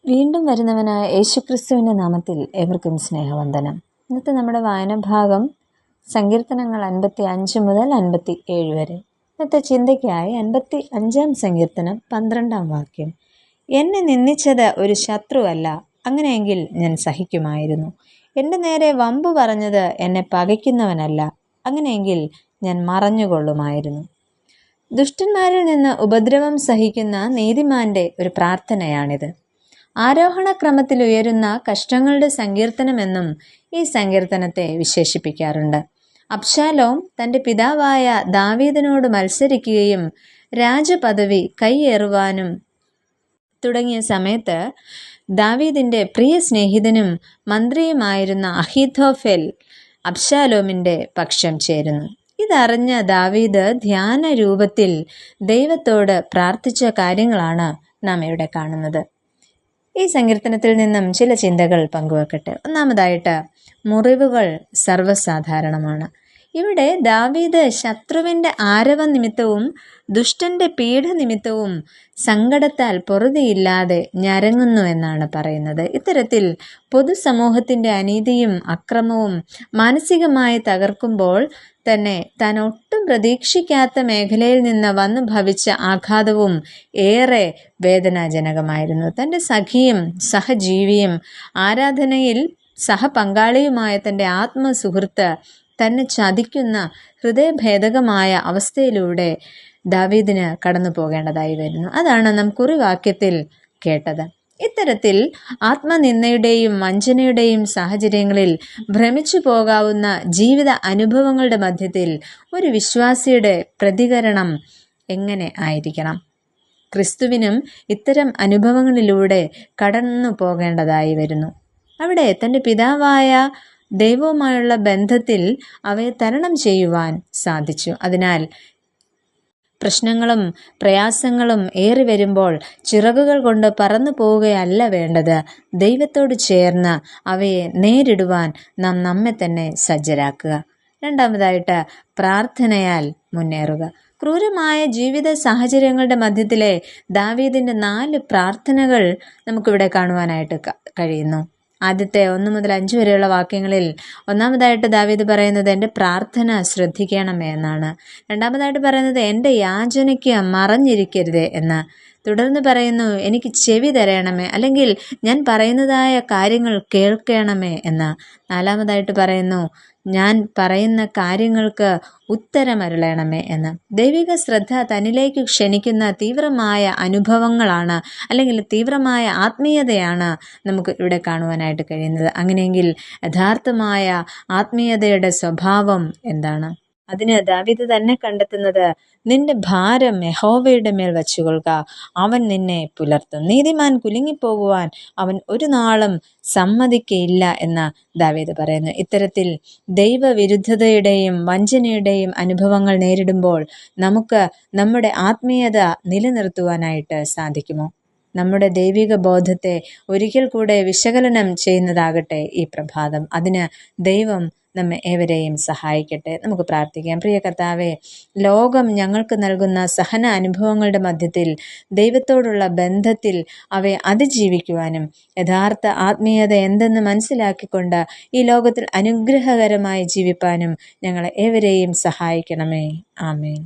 വീണ്ടും വരുന്നവനായ യേശുക്രിസ്തുവിൻ്റെ നാമത്തിൽ ഏവർക്കും സ്നേഹവന്ദനം. ഇന്നത്തെ നമ്മുടെ വായനഭാഗം സങ്കീർത്തനങ്ങൾ 55 മുതൽ 57 വരെ. ഇന്നത്തെ ചിന്തയ്ക്കായി 55-ാം സങ്കീർത്തനം 12-ാം വാക്യം. എന്നെ നിന്ദിച്ചത് ഒരു ശത്രുവല്ല, അങ്ങനെയെങ്കിൽ ഞാൻ സഹിക്കുമായിരുന്നു. എൻ്റെ നേരെ വമ്പു പറഞ്ഞത് എന്നെ പകയ്ക്കുന്നവനല്ല, അങ്ങനെയെങ്കിൽ ഞാൻ മറഞ്ഞുകൊള്ളുമായിരുന്നു. ദുഷ്ടന്മാരിൽ നിന്ന് ഉപദ്രവം സഹിക്കുന്ന നീതിമാന്റെ ഒരു പ്രാർത്ഥനയാണിത്. ആരോഹണക്രമത്തിൽ ഉയരുന്ന കഷ്ടങ്ങളുടെ സങ്കീർത്തനമെന്നും ഈ സങ്കീർത്തനത്തെ വിശേഷിപ്പിക്കാറുണ്ട്. അബ്ശാലോം തൻ്റെ പിതാവായ ദാവീദിനോട് മത്സരിക്കുകയും രാജപദവി കൈയേറുവാനും തുടങ്ങിയ സമയത്ത് ദാവീദിൻ്റെ പ്രിയ സ്നേഹിതനും മന്ത്രിയുമായിരുന്ന അഹീഥോഫെൽ അബ്ശാലോമിൻ്റെ പക്ഷം ചേരുന്നു. ഇതറിഞ്ഞ ദാവീദ് ധ്യാന രൂപത്തിൽ ദൈവത്തോട് പ്രാർത്ഥിച്ച കാര്യങ്ങളാണ് നാം ഇവിടെ കാണുന്നത്. ഈ സങ്കീർത്തനത്തിൽ നിന്നും ചില ചിന്തകൾ പങ്കുവെക്കട്ടെ. ഒന്നാമതായിട്ട്, മുറിവുകൾ സർവ്വസാധാരണമാണ്. ഇവിടെ ദാവീദ് ശത്രുവിൻ്റെ ആരവ നിമിത്തവും ദുഷ്ടന്റെ പീഡ നിമിത്തവും സങ്കടത്താൽ പൊറുതിയില്ലാതെ ഞരങ്ങുന്നു എന്നാണ് പറയുന്നത്. ഇത്തരത്തിൽ പൊതുസമൂഹത്തിൻ്റെ അനീതിയും അക്രമവും മാനസികമായി തകർക്കുമ്പോൾ തന്നെ താൻ ഒട്ടും പ്രതീക്ഷിക്കാത്ത മേഖലയിൽ നിന്ന് വന്നു ഭവിച്ച ആഘാതവും ഏറെ വേദനാജനകമായിരുന്നു. തൻ്റെ സഖിയും സഹജീവിയും ആരാധനയിൽ സഹപങ്കാളിയുമായ തൻ്റെ ആത്മസുഹൃത്ത് തന്നെ ചതിക്കുന്ന ഹൃദയഭേദകമായ അവസ്ഥയിലൂടെ ദാവീദിന് കടന്നു പോകേണ്ടതായി വരുന്നു. അതാണ് നാം കുറിവാക്യത്തിൽ കേട്ടത്. ഇത്തരത്തിൽ ആത്മനിന്ദയുടെയും വഞ്ചനയുടെയും സാഹചര്യങ്ങളിൽ ഭ്രമിച്ചു പോകാവുന്ന ജീവിത അനുഭവങ്ങളുടെ മധ്യത്തിൽ ഒരു വിശ്വാസിയുടെ പ്രതികരണം എങ്ങനെ ആയിരിക്കണം? ക്രിസ്തുവിനും ഇത്തരം അനുഭവങ്ങളിലൂടെ കടന്നു പോകേണ്ടതായി വരുന്നു. അവിടെ തൻ്റെ പിതാവായ ദൈവവുമായുള്ള ബന്ധത്തിൽ അവയെ തരണം ചെയ്യുവാൻ സാധിച്ചു. അതിനാൽ പ്രശ്നങ്ങളും പ്രയാസങ്ങളും ഏറി വരുമ്പോൾ ചിറകുകൾ കൊണ്ട് പറന്നു പോവുകയല്ല വേണ്ടത്. ദൈവത്തോട് ചേർന്ന് അവയെ നേരിടുവാൻ നാം നമ്മെ തന്നെ സജ്ജരാക്കുക. രണ്ടാമതായിട്ട്, പ്രാർത്ഥനയാൽ മുന്നേറുക. ക്രൂരമായ ജീവിത സാഹചര്യങ്ങളുടെ മധ്യത്തിലെ ദാവീദിൻ്റെ 4 പ്രാർത്ഥനകൾ നമുക്കിവിടെ കാണുവാനായിട്ട് കഴിയുന്നു. ആദ്യത്തെ 1 മുതൽ 5 വരെയുള്ള വാക്യങ്ങളിൽ ഒന്നാമതായിട്ട് ദാവീദ് പറയുന്നത് എൻ്റെ പ്രാർത്ഥന ശ്രദ്ധിക്കണമേ എന്നാണ്. രണ്ടാമതായിട്ട് പറയുന്നത് എൻ്റെ യാചനയ്ക്ക് മറഞ്ഞിരിക്കരുതേ എന്ന്. തുടർന്ന് പറയുന്നു എനിക്ക് ചെവി തരണമേ, അല്ലെങ്കിൽ ഞാൻ പറയുന്നതായ കാര്യങ്ങൾ കേൾക്കണമേ എന്ന്. നാലാമതായിട്ട് പറയുന്നു ഞാൻ പറയുന്ന കാര്യങ്ങൾക്ക് ഉത്തരമരുളണമേ എന്ന്. ദൈവിക ശ്രദ്ധ തന്നിലേക്ക് ക്ഷണിക്കുന്ന തീവ്രമായ അനുഭവങ്ങളാണ്, അല്ലെങ്കിൽ തീവ്രമായ ആത്മീയതയാണ് നമുക്ക് ഇവിടെ കാണുവാനായിട്ട് കഴിയുന്നത്. അങ്ങനെയെങ്കിൽ യഥാർത്ഥമായ ആത്മീയതയുടെ സ്വഭാവം എന്താണ്? അതിന് ദാവീദ് തന്നെ കണ്ടെത്തുന്നത് നിന്റെ ഭാരം യഹോവയുടെ മേൽ വച്ചുകൊള്ളുക, അവൻ നിന്നെ പുലർത്തും. നീതിമാൻ കുലുങ്ങിപ്പോകുവാൻ അവൻ ഒരു നാളും സമ്മതിക്കയില്ല എന്ന് ദാവീദ് പറയുന്നു. ഇത്തരത്തിൽ ദൈവവിരുദ്ധതയുടെയും വഞ്ചനയുടെയും അനുഭവങ്ങൾ നേരിടുമ്പോൾ നമുക്ക് നമ്മുടെ ആത്മീയത നിലനിർത്തുവാനായിട്ട് സാധിക്കുമോ? നമ്മുടെ ദൈവിക ബോധത്തെ ഒരിക്കൽ കൂടെ വിശകലനം ചെയ്യുന്നതാകട്ടെ ഈ പ്രഭാതം. അതിന് ദൈവം നമ്മെ ഏവരെയും സഹായിക്കട്ടെ. നമുക്ക് പ്രാർത്ഥിക്കാം. പ്രിയ കർത്താവേ, ലോകം ഞങ്ങൾക്ക് നൽകുന്ന സഹന അനുഭവങ്ങളുടെ മധ്യത്തിൽ ദൈവത്തോടുള്ള ബന്ധത്തിൽ അവയെ അതിജീവിക്കുവാനും യഥാർത്ഥ ആത്മീയത എന്തെന്ന് മനസ്സിലാക്കിക്കൊണ്ട് ഈ ലോകത്തിൽ അനുഗ്രഹകരമായി ജീവിപ്പാനും ഞങ്ങളെ ഏവരെയും സഹായിക്കണമേ. ആമേൻ.